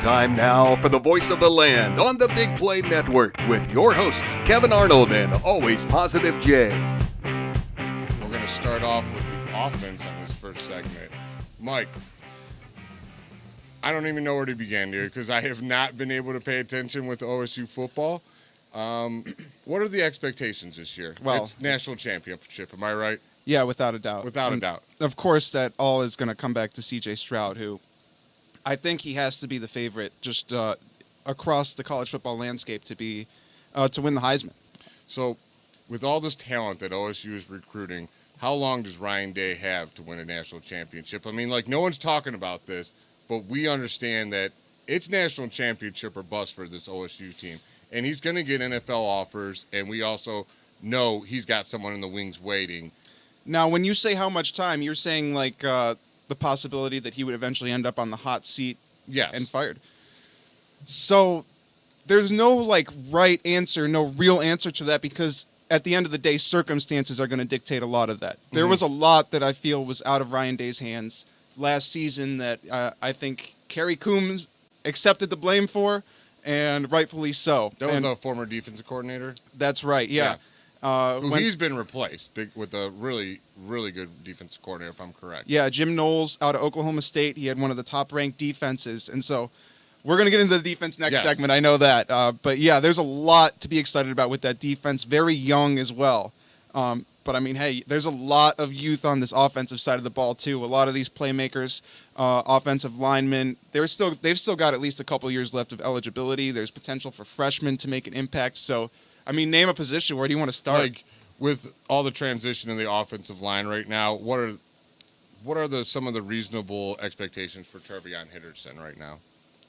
Time now for the voice of the land on the Big Play Network with your hosts, Kevin Arnold and Always Positive Jay. We're going to start off with the offense on this first segment. Mike, I don't even know where to begin here because I have not been able to pay attention with OSU football. What are the expectations this year? Well, it's national championship, am I right? Yeah, without a doubt. Without a doubt. Of course, that all is going to come back to C.J. Stroud, who I think he has to be the favorite just across the college football landscape to win the Heisman. So, with all this talent that OSU is recruiting, how long does Ryan Day have to win a national championship? I mean, like, no one's talking about this, but we understand that it's national championship or bust for this OSU team. And he's going to get NFL offers, and we also know he's got someone in the wings waiting. Now, when you say how much time, you're saying, like, the possibility that he would eventually end up on the hot seat and fired. So there's no, like, right answer, no real answer to that because at the end of the day, circumstances are going to dictate a lot of that. Mm-hmm. There was a lot that I feel was out of Ryan Day's hands last season that I think Kerry Coombs accepted the blame for, and rightfully so. That was a former defensive coordinator? That's right, yeah. He's been replaced with a really, really good defensive coordinator, if I'm correct. Yeah, Jim Knowles out of Oklahoma State. He had one of the top-ranked defenses. And so we're going to get into the defense next segment. I know that. But, yeah, there's a lot to be excited about with that defense. Very young as well. But, I mean, hey, there's a lot of youth on this offensive side of the ball, too. A lot of these playmakers, offensive linemen, they've still got at least a couple years left of eligibility. There's potential for freshmen to make an impact. So, I mean, name a position. Where do you want to start? Like, with all the transition in the offensive line right now, what are some of the reasonable expectations for Dejuan Henderson right now?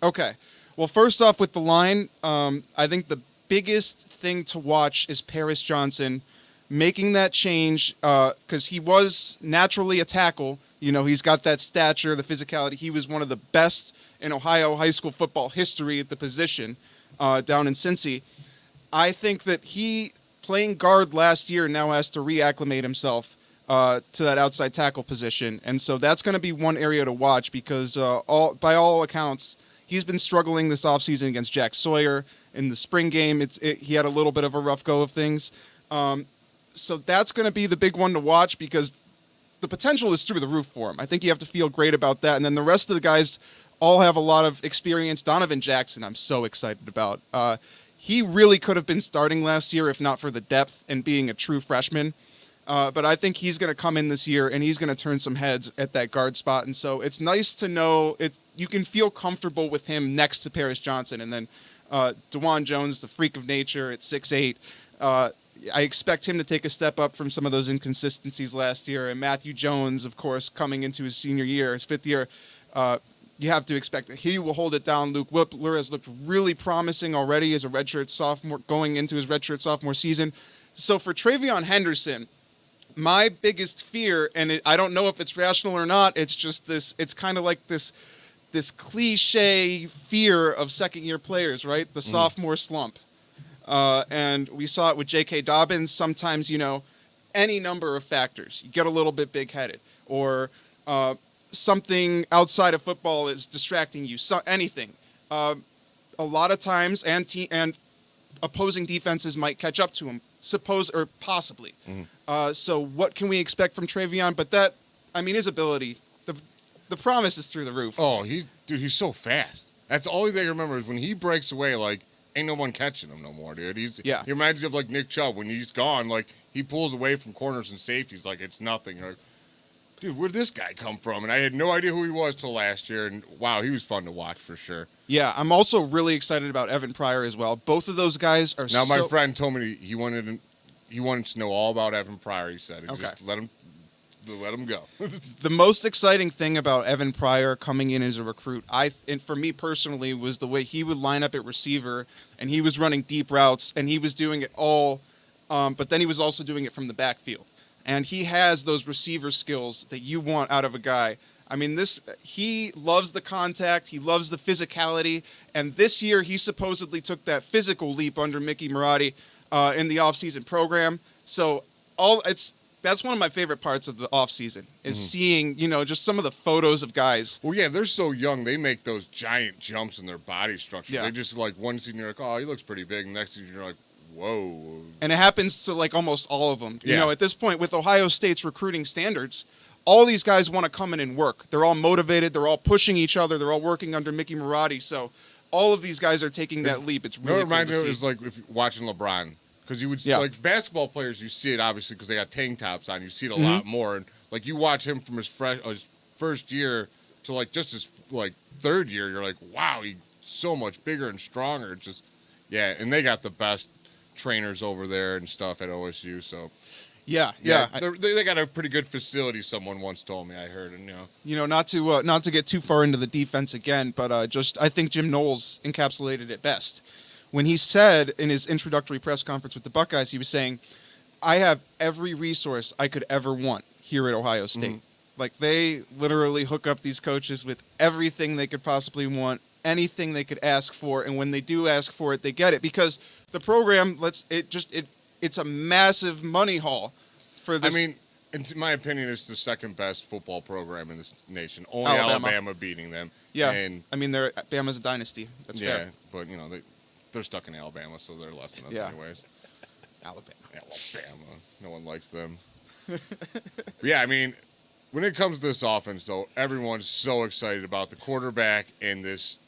Okay. Well, first off, with the line, I think the biggest thing to watch is Paris Johnson making that change because he was naturally a tackle. You know, he's got that stature, the physicality. He was one of the best in Ohio high school football history at the position down in Cincy. I think that he, playing guard last year, now has to reacclimate himself to that outside tackle position. And so that's going to be one area to watch because by all accounts, he's been struggling this offseason against Jack Sawyer. In the spring game, he had a little bit of a rough go of things. So that's going to be the big one to watch because the potential is through the roof for him. I think you have to feel great about that. And then the rest of the guys all have a lot of experience. Donovan Jackson, I'm so excited about. He really could have been starting last year if not for the depth and being a true freshman. But I think he's going to come in this year and he's going to turn some heads at that guard spot. And so it's nice to know you can feel comfortable with him next to Paris Johnson. And then Dejuan Jones, the freak of nature at 6'8". I expect him to take a step up from some of those inconsistencies last year. And Matthew Jones, of course, coming into his senior year, his fifth year, you have to expect that he will hold it down. Luke Whippler has looked really promising already as a redshirt sophomore, going into his redshirt sophomore season. So for Dejuan Henderson, my biggest fear, and I don't know if it's rational or not, it's just this. It's kind of like this cliche fear of second-year players, right? The sophomore slump. And we saw it with J.K. Dobbins. Sometimes, any number of factors. You get a little bit big-headed, or something outside of football is distracting you. So anything. A lot of times, and opposing defenses might catch up to him, possibly. So what can we expect from Dejuan? But his ability, the promise is through the roof. Oh, he's so fast. That's all they remember is when he breaks away, like, ain't no one catching him no more, dude. He reminds you of, like, Nick Chubb. When he's gone, like, he pulls away from corners and safeties like it's nothing. You're like, dude, where'd this guy come from? And I had no idea who he was till last year. And, wow, he was fun to watch for sure. Yeah, I'm also really excited about Evan Pryor as well. Both of those guys are Now, my friend told me he wanted to know all about Evan Pryor, he said. Okay. Just let him go. The most exciting thing about Evan Pryor coming in as a recruit, and for me personally, was the way he would line up at receiver, and he was running deep routes, and he was doing it all, but then he was also doing it from the backfield. And he has those receiver skills that you want out of a guy. I mean, he loves the contact, he loves the physicality, and this year he supposedly took that physical leap under Mickey Marotti in the offseason program. So that's one of my favorite parts of the off season is seeing, just some of the photos of guys. Well, yeah, they're so young. They make those giant jumps in their body structure. Yeah. They just, like, one season you're like, oh, he looks pretty big. And next season you're like, whoa. And it happens to, like, almost all of them. Yeah. At this point, with Ohio State's recruiting standards, all these guys want to come in and work. They're all motivated. They're all pushing each other. They're all working under Mickey Marotti. So all of these guys are taking that leap. It's really cool reminds to me see. of is like if you're watching LeBron. Because you would see, Yeah. like, basketball players, you see it, obviously, because they got tank tops on. You see it a lot more. And, like, you watch him from his first year to, like, just his, like, third year. You're like, wow, he's so much bigger and stronger. It's just, yeah. And they got the best trainers over there and stuff at OSU. So, Yeah. they got a pretty good facility, someone once told me, I heard. And, Not to get too far into the defense again, but I think Jim Knowles encapsulated it best. When he said in his introductory press conference with the Buckeyes, he was saying, I have every resource I could ever want here at Ohio State. Like, they literally hook up these coaches with everything they could possibly want, anything they could ask for, and when they do ask for it, they get it. Because the program, it's a massive money haul for this. I mean, in my opinion, it's the second best football program in this nation. Only Alabama beating them. Yeah, And, I mean, Bama's a dynasty. That's fair. but, they're stuck in Alabama, so they're less than us anyways. Alabama. Alabama. No one likes them. But yeah, I mean, when it comes to this offense, though, everyone's so excited about the quarterback and this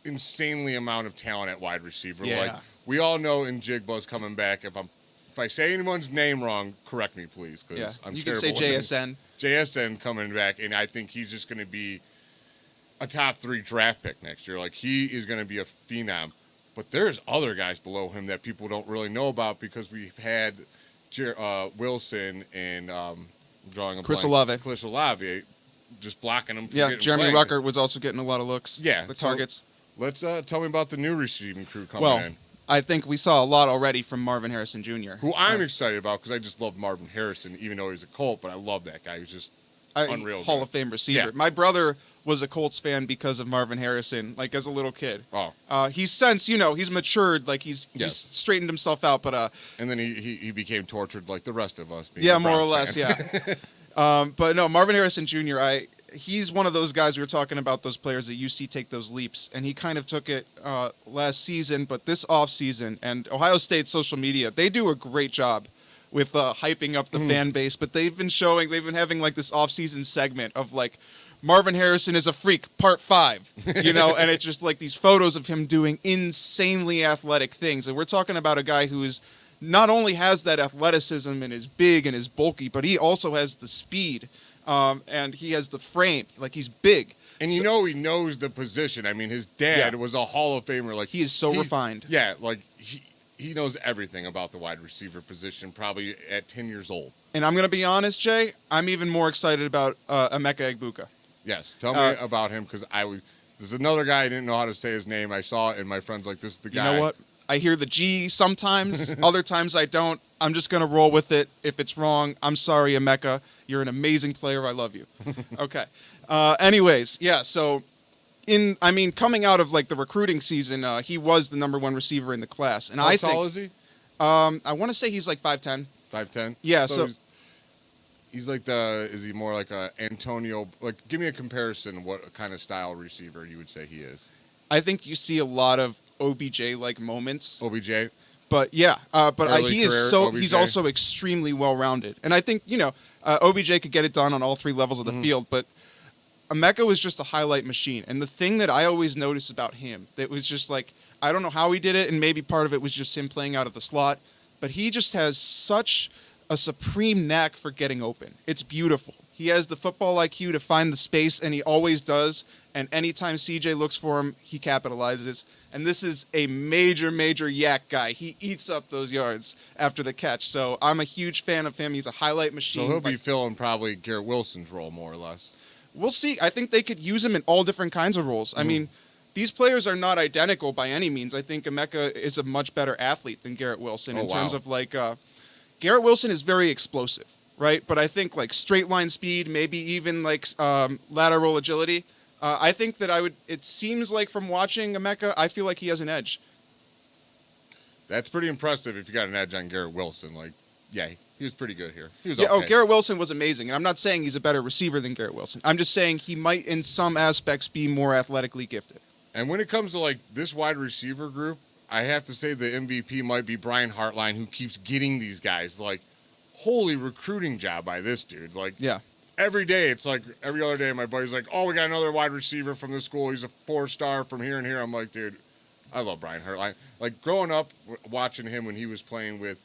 insanely amount of talent at wide receiver. Yeah. Like, we all know Njigba's coming back. If I say anyone's name wrong, correct me, please, because I'm you terrible. can say JSN. JSN coming back, and I think he's just going to be a top 3 draft pick next year. Like, he is going to be a phenom. But there's other guys below him that people don't really know about because we've had Wilson and drawing a Chris blank. Olave. Chris Olave just blocking him. Yeah, Jeremy Ruckert was also getting a lot of looks. Yeah, the targets. Let's tell me about the new receiving crew coming in. I think we saw a lot already from Marvin Harrison Jr. Who I'm excited about because I just love Marvin Harrison, even though he's a Colt. But I love that guy. He's just unreal. Hall of Fame receiver. Yeah. My brother was a Colts fan because of Marvin Harrison, like as a little kid. Oh. He's since, he's matured, like he's straightened himself out, but and then he became tortured like the rest of us. Yeah, more or less, yeah. But no, Marvin Harrison Jr., he's one of those guys we were talking about, those players that you see take those leaps, and he kind of took it last season, but this offseason, and Ohio State social media, they do a great job with hyping up the fan base, but they've been having like this off-season segment of like, Marvin Harrison is a freak, part 5, and it's just like these photos of him doing insanely athletic things. And we're talking about a guy who is not only has that athleticism and is big and is bulky, but he also has the speed and he has the frame. Like, he's big. And he knows the position. I mean, his dad was a Hall of Famer. Like, he is so refined. Yeah, like he knows everything about the wide receiver position, probably at 10 years old. And I'm going to be honest, Jay, I'm even more excited about Emeka Egbuka. Yes, tell me about him, because there's another guy I didn't know how to say his name. I saw it, and my friend's like, this is the guy. You know what? I hear the G sometimes. Other times I don't. I'm just going to roll with it. If it's wrong, I'm sorry, Emeka. You're an amazing player. I love you. Okay. Anyways, yeah, so coming out of like the recruiting season, he was the number 1 receiver in the class. And How tall is he? I want to say he's like 5'10". 5'10"? Yeah, so he's like is he more like a Antonio? Like, give me a comparison. What kind of style receiver you would say he is? I think you see a lot of OBJ-like moments. OBJ? But yeah, Early he is career, so OBJ. he's also extremely well-rounded. And I think, OBJ could get it done on all 3 levels of the field, but Emeka was just a highlight machine. And the thing that I always noticed about him, that was just like, I don't know how he did it, and maybe part of it was just him playing out of the slot, but he just has such a supreme knack for getting open. It's beautiful. He has the football IQ to find the space, and he always does. And anytime CJ looks for him, he capitalizes. And this is a major, major yak guy. He eats up those yards after the catch. So I'm a huge fan of him. He's a highlight machine. So he'll be filling probably Garrett Wilson's role, more or less. We'll see. I think they could use him in all different kinds of roles. I mean, these players are not identical by any means. I think Emeka is a much better athlete than Garrett Wilson in terms of like Garrett Wilson is very explosive, right? But I think like straight line speed, maybe even like lateral agility. I think that it seems like from watching Emeka, I feel like he has an edge. That's pretty impressive if you got an edge on Garrett Wilson. Like, yeah, He was pretty good here. He was Yeah. okay. Oh, Garrett Wilson was amazing, and I'm not saying he's a better receiver than Garrett Wilson. I'm just saying he might, in some aspects, be more athletically gifted. And when it comes to like this wide receiver group, I have to say the MVP might be Brian Hartline, who keeps getting these guys. Like, holy recruiting job by this dude. Like, Yeah. every day, it's like every other day, my buddy's like, "Oh, we got another wide receiver from this school. He's a 4-star from here and here." I'm like, dude, I love Brian Hartline. Like, growing up, watching him when he was playing with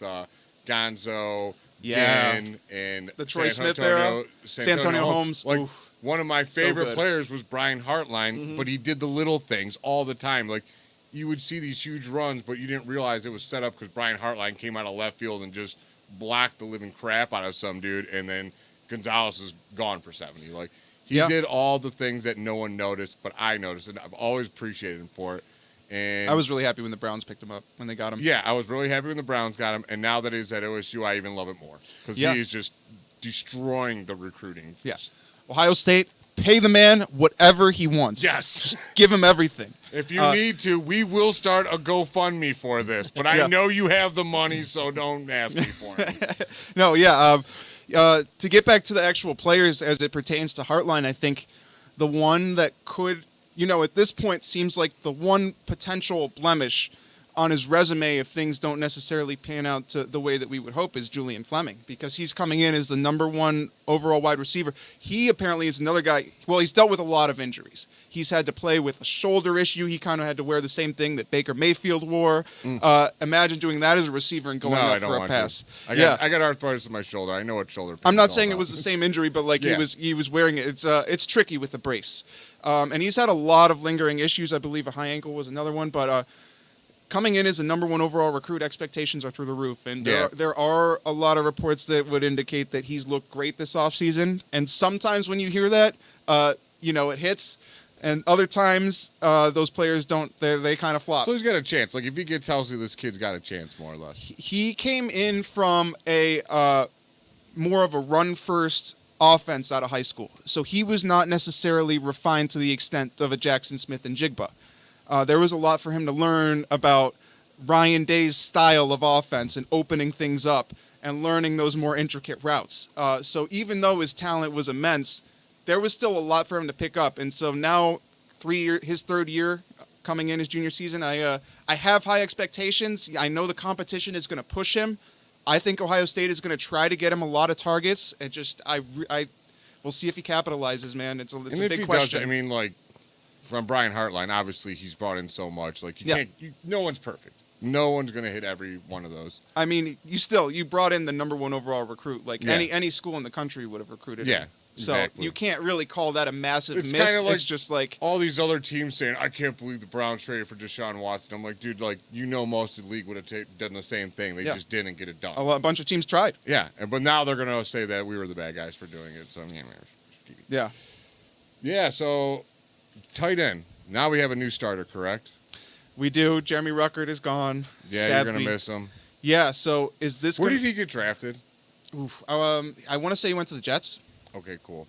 Gonzo, Ginn, and the Troy Smith era, San Antonio Holmes. Like, Oof. one of my favorite good. players was Brian Hartline, but he did the little things all the time. Like, you would see these huge runs, but you didn't realize it was set up because Brian Hartline came out of left field and just blocked the living crap out of some dude, and then Gonzalez is gone for 70. Like, he did all the things that no one noticed, but I noticed, and I've always appreciated him for it. And I was really happy when the Browns picked him up, when they got him. yeah, I was really happy when the Browns got him, and now that he's at OSU, I even love it more because he is just destroying the recruiting. Yeah. Ohio State, pay the man whatever he wants. Yes. Just give him everything. If you need to, we will start a GoFundMe for this, but I know you have the money, so don't ask me for it. No, yeah. To get back to the actual players as it pertains to Hartline, I think the one that could, at this point seems like the one potential blemish on his resume if things don't necessarily pan out to the way that we would hope is Julian Fleming, because he's coming in as the number 1 overall wide receiver. He apparently is another guy. Well, he's dealt with a lot of injuries. He's had to play with a shoulder issue. He kind of had to wear the same thing that Baker Mayfield wore. Imagine doing that as a receiver and going up for a pass. I got arthritis in my shoulder. I know what shoulder pain I'm not is saying all it about. was the same injury, but like he was wearing it. It's tricky with the brace. And he's had a lot of lingering issues. I believe a high ankle was another one, but coming in as a number 1 overall recruit, expectations are through the roof. And there are a lot of reports that would indicate that he's looked great this offseason. And sometimes when you hear that, it hits. And other times, those players don't. They kind of flop. So he's got a chance. Like, if he gets healthy, this kid's got a chance, more or less. He came in from a more of a run-first offense out of high school. So he was not necessarily refined to the extent of a Jackson Smith and Jigba. There was a lot for him to learn about Ryan Day's style of offense and opening things up and learning those more intricate routes. So even though his talent was immense, there was still a lot for him to pick up. And so now, his 3rd year coming in his junior season, I have high expectations. I know the competition is going to push him. I think Ohio State is going to try to get him a lot of targets. It just, we'll see if he capitalizes, man. It's a big question. Does, I mean, like, from Brian Hartline, obviously he's brought in so much. Like, no one's perfect. No one's going to hit every one of those. I mean, you brought in the number 1 overall recruit. Like any school in the country would have recruited him. So exactly. you can't really call that a massive It's miss. kinda like it's just like all these other teams saying, "I can't believe the Browns traded for Deshaun Watson." I'm like, dude, like, most of the league would have done the same thing. They just didn't get it done. a bunch of teams tried. Yeah, but now they're going to say that we were the bad guys for doing it. So yeah. So tight end. Now we have a new starter, correct? We do. Jeremy Ruckert is gone. Yeah, sadly. you're going to miss him. Yeah. So is this? Where did he get drafted? Oof, I want to say he went to the Jets. Okay, cool.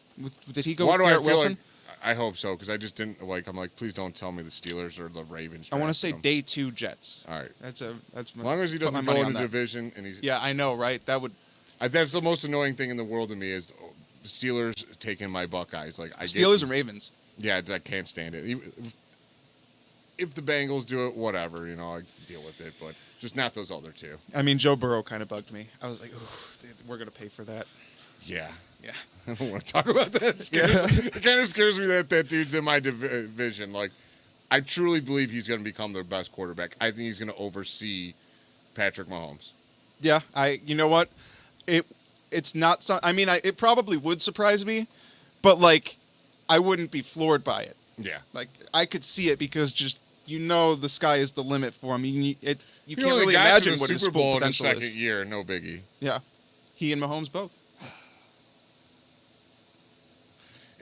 Did he go Why with do Garrett I feel Wilson? like, I hope so, because I just didn't like. I'm like, please don't tell me the Steelers or the Ravens. I want to say him. day 2 Jets. All right. That's as long as he doesn't go in the division and he's. Yeah, I know, right? That would. That's the most annoying thing in the world to me is the Steelers taking my Buckeyes. Like Steelers and Ravens. Yeah, I can't stand it. If the Bengals do it, whatever, I deal with it, but just not those other two. I mean, Joe Burrow kind of bugged me. I was like, we're gonna pay for that. Yeah. Yeah. I don't want to talk about that. It kind of scares me that dude's in my division. Like, I truly believe he's going to become their best quarterback. I think he's going to oversee Patrick Mahomes. Yeah, you know what? It's not. I mean, it probably would surprise me, but like, I wouldn't be floored by it. Yeah. Like, I could see it because just the sky is the limit for him. You can't really got imagine to the what his Super full Bowl in the potential second is. year, no biggie. Yeah, he and Mahomes both.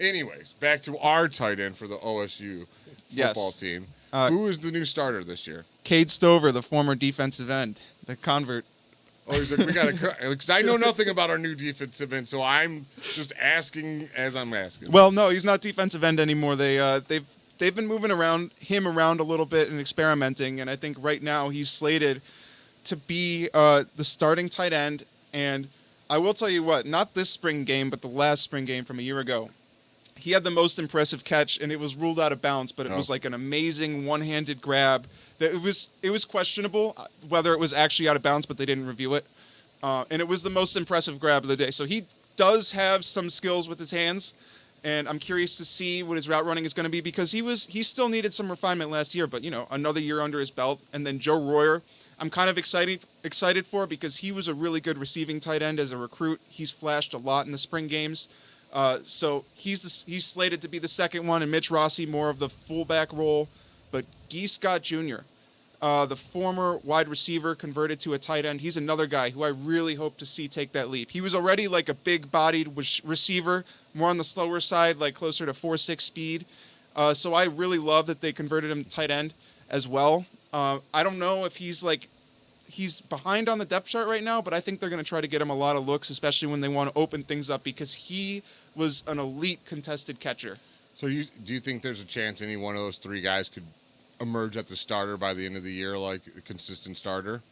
Anyways, back to our tight end for the OSU football team. Who is the new starter this year? Cade Stover, the former defensive end, the convert. Oh, he's like, we got to, because I know nothing about our new defensive end, so I'm just asking as I'm asking. Well, no, he's not defensive end anymore. They've been moving him around a little bit and experimenting, and I think right now he's slated to be the starting tight end. And I will tell you what, not this spring game, but the last spring game from a year ago. He had the most impressive catch, and it was ruled out of bounds, but it was like an amazing one-handed grab. It was questionable whether it was actually out of bounds, but they didn't review it. And it was the most impressive grab of the day. So he does have some skills with his hands, and I'm curious to see what his route running is going to be because he still needed some refinement last year, but another year under his belt. And then Joe Royer, I'm kind of excited for because he was a really good receiving tight end as a recruit. He's flashed a lot in the spring games. So he's slated to be the second one, and Mitch Rossi more of the fullback role. But Guy Scott Jr., the former wide receiver converted to a tight end, he's another guy who I really hope to see take that leap. He was already like a big-bodied receiver, more on the slower side, like closer to 4.6 speed. So I really love that they converted him to tight end as well. I don't know if he's behind on the depth chart right now, but I think they're going to try to get him a lot of looks, especially when they want to open things up because he was an elite contested catcher. So do you think there's a chance any one of those three guys could emerge at the starter by the end of the year, like a consistent starter?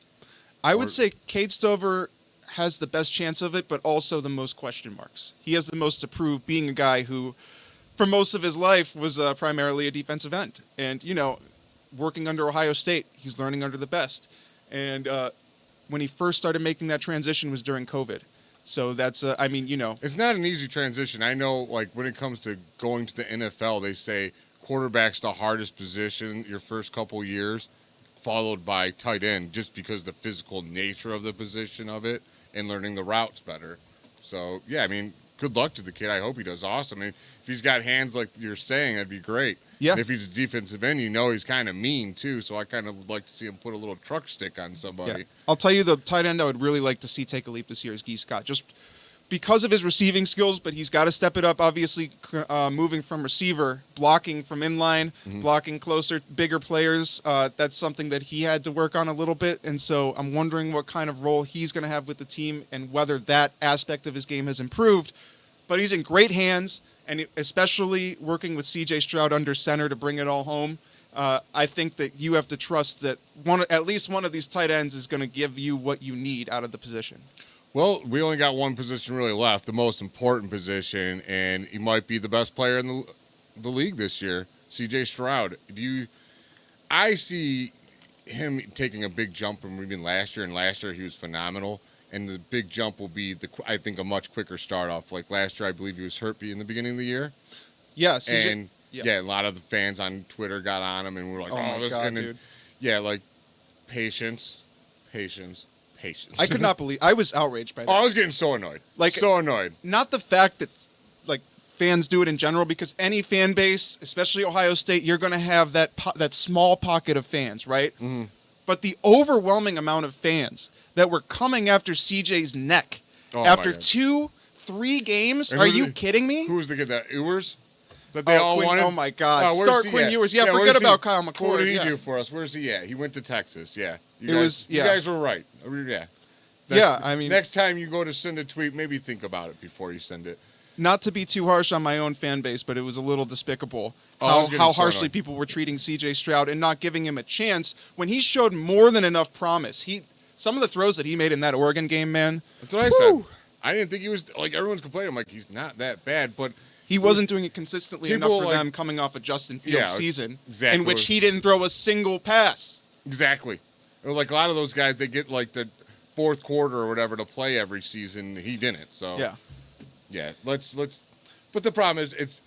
I would say Cade Stover has the best chance of it, but also the most question marks. He has the most to prove, being a guy who, for most of his life, was primarily a defensive end. And, working under Ohio State, he's learning under the best. And when he first started making that transition was during COVID. So that's, It's not an easy transition. I know, like, when it comes to going to the NFL, they say quarterback's the hardest position your first couple years, followed by tight end, just because the physical nature of the position of it and learning the routes better. So, yeah, good luck to the kid. I hope he does awesome. If he's got hands like you're saying, that'd be great. Yeah. And if he's a defensive end, he's kind of mean, too. So I kind of would like to see him put a little truck stick on somebody. Yeah. I'll tell you the tight end I would really like to see take a leap this year is Guy Scott. Just because of his receiving skills, but he's got to step it up, obviously, moving from receiver, blocking from inline, blocking closer, bigger players. That's something that he had to work on a little bit. And so I'm wondering what kind of role he's going to have with the team and whether that aspect of his game has improved. But he's in great hands, and especially working with C.J. Stroud under center to bring it all home. I think that you have to trust that at least one of these tight ends is going to give you what you need out of the position. Well, we only got one position really left, the most important position, and he might be the best player in the league this year, C.J. Stroud. I see him taking a big jump from even last year, and last year he was phenomenal. And the big jump will be, I think, a much quicker start off. Like last year, I believe he was hurt in the beginning of the year. Yeah, CJ, and a lot of the fans on Twitter got on him, and we were like, "Oh, this is gonna." Dude. Yeah, like patience. I could not believe. I was outraged by that. Oh, I was getting so annoyed. So annoyed. Not the fact that fans do it in general, because any fan base, especially Ohio State, you're going to have that small pocket of fans, right? Mm-hmm. But the overwhelming amount of fans that were coming after CJ's neck after 2-3 games. Are you kidding me? Who was the kid that Ewers? That they all wanted? Oh my God! Start Quinn Ewers. Yeah, forget about Kyle Mccord. What did he do for us? Where's he at? He went to Texas. Yeah, you guys were right. Yeah. Next time you go to send a tweet, maybe think about it before you send it. Not to be too harsh on my own fan base, but it was a little despicable how harshly people were treating C.J. Stroud and not giving him a chance when he showed more than enough promise. Some of the throws that he made in that Oregon game, man. That's what I said. I didn't think he was, everyone's complaining. I'm like, he's not that bad, but he wasn't doing it consistently enough for them coming off a Justin Fields season in which he didn't throw a single pass. Exactly. It was like a lot of those guys, they get the fourth quarter or whatever to play every season. He didn't. So yeah, let's. But the problem is, it's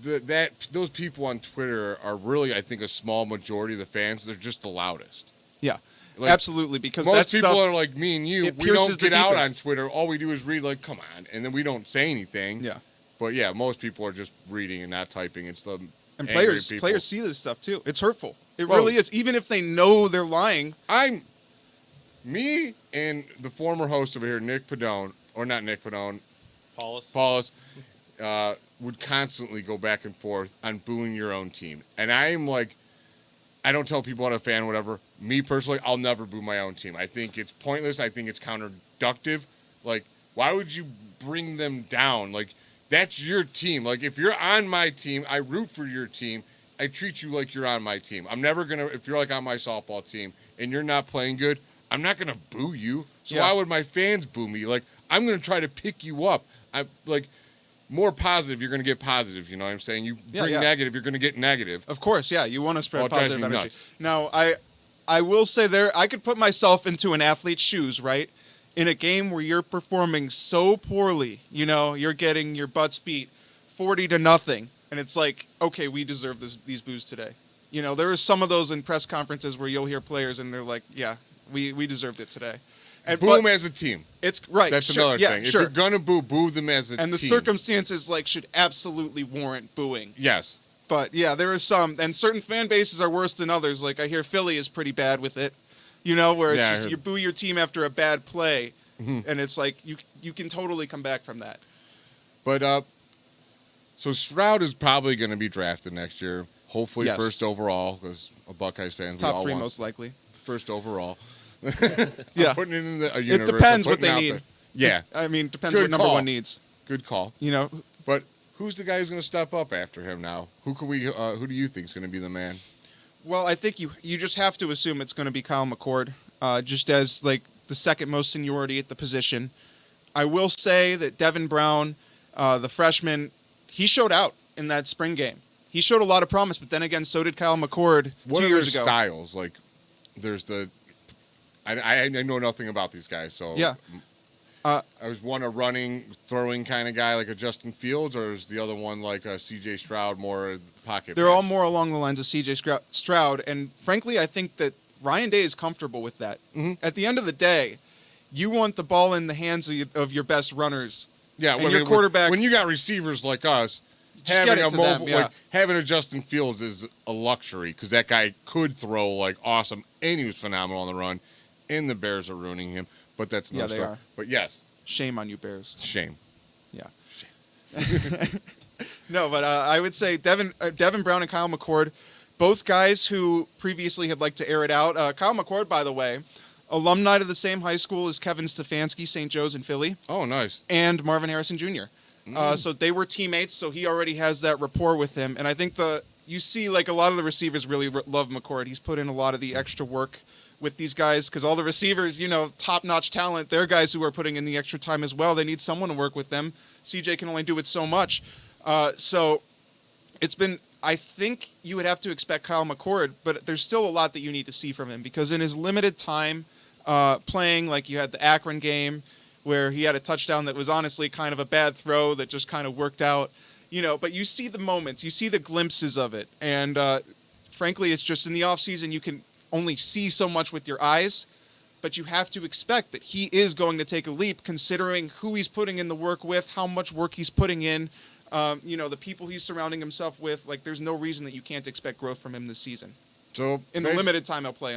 that those people on Twitter are really, I think, a small majority of the fans. They're just the loudest. Yeah, absolutely. Because most people are like me and you. We don't get out on Twitter. All we do is read. Come on, and then we don't say anything. Yeah. But yeah, most people are just reading and not typing. It's the and players see this stuff too. It's hurtful. It really is. Even if they know they're lying. Me and the former host over here, Nick Padone, or not Nick Padone. Paulus would constantly go back and forth on booing your own team. And I'm like, I don't tell people I'm a fan, whatever. Me personally, I'll never boo my own team. I think it's pointless. I think it's counterproductive. Why would you bring them down? That's your team. If you're on my team, I root for your team. I treat you like you're on my team. I'm never going to, if you're on my softball team and you're not playing good, I'm not going to boo you. So why would my fans boo me? I'm going to try to pick you up. I like more positive. You're going to get positive. You know what I'm saying? You bring negative, you're going to get negative. Of course, yeah. You want to spread It drives positive me energy. nuts. Now, I will say I could put myself into an athlete's shoes, right? In a game where you're performing so poorly, you're getting your butts beat 40-0, and it's like, okay, we deserve these boos today. There are some of those in press conferences where you'll hear players and they're like, yeah, we deserved it today. And Boo them as a team. It's right. That's sure, another thing. If you're gonna boo them as a team. And the circumstances should absolutely warrant booing. Yes. But yeah, there is some, and certain fan bases are worse than others. Like I hear Philly is pretty bad with it, where it's just you boo your team after a bad play, and it's like you can totally come back from that. But so Stroud is probably going to be drafted next year. Hopefully first overall, because a Buckeyes fan. Top 3 most likely. First overall. Yeah. Putting it in the it depends what they need. Yeah. I mean, depends what number 1 needs. Good call. But who's the guy who's going to step up after him now? Who do you think is going to be the man? Well, I think you just have to assume it's going to be Kyle McCord, just as the second most seniority at the position. I will say that Devin Brown, the freshman, he showed out in that spring game. He showed a lot of promise, but then again, so did Kyle McCord 2 years ago. Styles? Like, there's I know nothing about these guys, so yeah. I was one a running, throwing kind of guy like a Justin Fields, or is the other one like a C.J. Stroud, more pocket? They're all more along the lines of C.J. Stroud, and frankly, I think that Ryan Day is comfortable with that. Mm-hmm. At the end of the day, you want the ball in the hands of your best runners. Yeah, and your quarterback. When you got receivers like us, having a mobile, having a Justin Fields is a luxury because that guy could throw like awesome, and he was phenomenal on the run. And the Bears are ruining him, but that's no story. Are. But yes, shame on you, Bears. Shame. Yeah. Shame. No, but I would say Devin Brown and Kyle McCord, both guys who previously had liked to air it out. Kyle McCord, by the way, alumni to the same high school as Kevin Stefanski, St. Joe's in Philly. Oh, nice. And Marvin Harrison Jr. So they were teammates, so he already has that rapport with him. And I think you see a lot of the receivers really love McCord. He's put in a lot of the extra work with these guys because all the receivers, top-notch talent, they're guys who are putting in the extra time as well. They need someone to work with them. CJ can only do it so much. So it's been, I think you would have to expect Kyle McCord, but there's still a lot that you need to see from him because in his limited time playing, like you had the Akron game where he had a touchdown that was honestly kind of a bad throw that just kind of worked out, but you see the moments, you see the glimpses of it. And frankly, it's just in the offseason you can only see so much with your eyes, but you have to expect that he is going to take a leap considering who he's putting in the work with, how much work he's putting in, the people he's surrounding himself with. Like, there's no reason that you can't expect growth from him this season. So in the limited time he'll play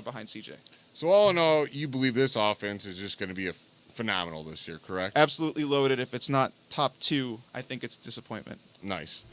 behind CJ. So all in all, you believe this offense is just going to be phenomenal this year, correct? Absolutely loaded. If it's not top 2, I think it's disappointment. Nice.